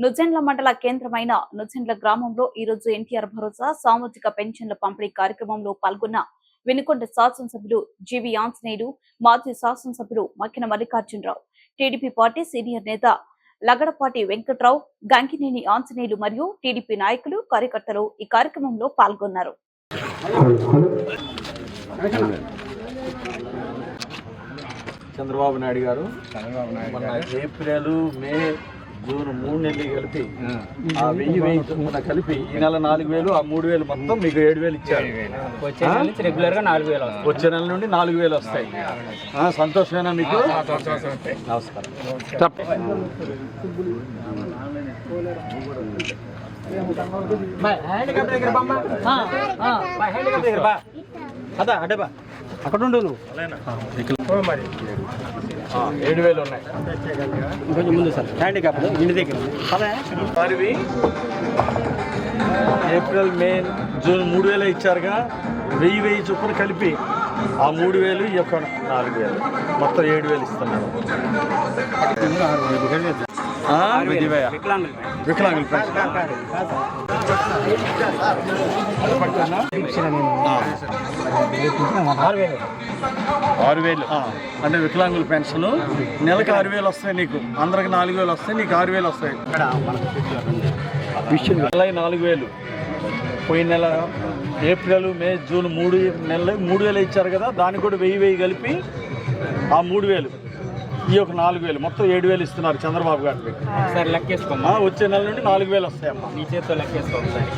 నుజెండ్ల మండల కేంద్రమైన నుజెండ్ల గ్రామంలో ఈ రోజు ఎన్టీఆర్ భరోసా సామాజిక పెన్షన్ల పంపిణీ కార్యక్రమంలో పాల్గొన్న వినుకొండ శాసనసభ్యులు జీవి ఆంజనేయులు, మాజీ శాసనసభ్యులు Makkina Mallikarjunarao, TDP party senior నేత లగడపాటి వెంకట్రావు, గంకినేని ఆంజనేయులు మరియు టీడీపీ నాయకులు, కార్యకర్తలు ఈ కార్యక్రమంలో పాల్గొన్నారు. చంద్రబాబు నాయుడు గారు ఏప్రిల్, మే, జూన్ 3 నెలలు కలిపి ఆ 1000 చొప్పున కలిపి ఈ నెల 4000, ఆ 3000 మొత్తం మీకు 7000 ఇచ్చారు. వచ్చే నెల నుంచి రెగ్యులర్ గా 4000 వచ్చే నెల నుండి 4000 వస్తాయి. సంతోషమేనా మీకు? నమస్కారం. అక్కడ ఉండు నువ్వు 7000 ఉన్నాయి. కొంచెం ముందు సార్ హ్యాండిక్యాప్ ఇంటి దగ్గర వారివి ఏప్రిల్, మే, జూన్ 3000 ఇచ్చారుగా. 1000 చొప్పున కలిపి ఆ 3000, ఈ యొక్క 4000 మొత్తం 7000 ఇస్తున్నాడు. వికలాంగుల పెన్షన్ 6000 అంటే వికలాంగుల పెన్షన్ నెలకు 6000 వస్తాయి. నీకు అందరికి 4000 వస్తాయి, నీకు 6000 వస్తాయి. నెల 4000 పోయిన నెల ఏప్రిల్, మే, జూన్ 3 నెలలు 3000 ఇచ్చారు కదా. దానికి కూడా 1000 కలిపి ఆ 3000, ఈ యొక్క 4000 మొత్తం 7000 ఇస్తున్నారు చంద్రబాబు గారు. సార్ లెక్కేసుకోమ్మా. వచ్చే నెల నుండి 4000 వస్తాయమ్మా. నీ చేతితో లెక్కేసుకోండి సార్.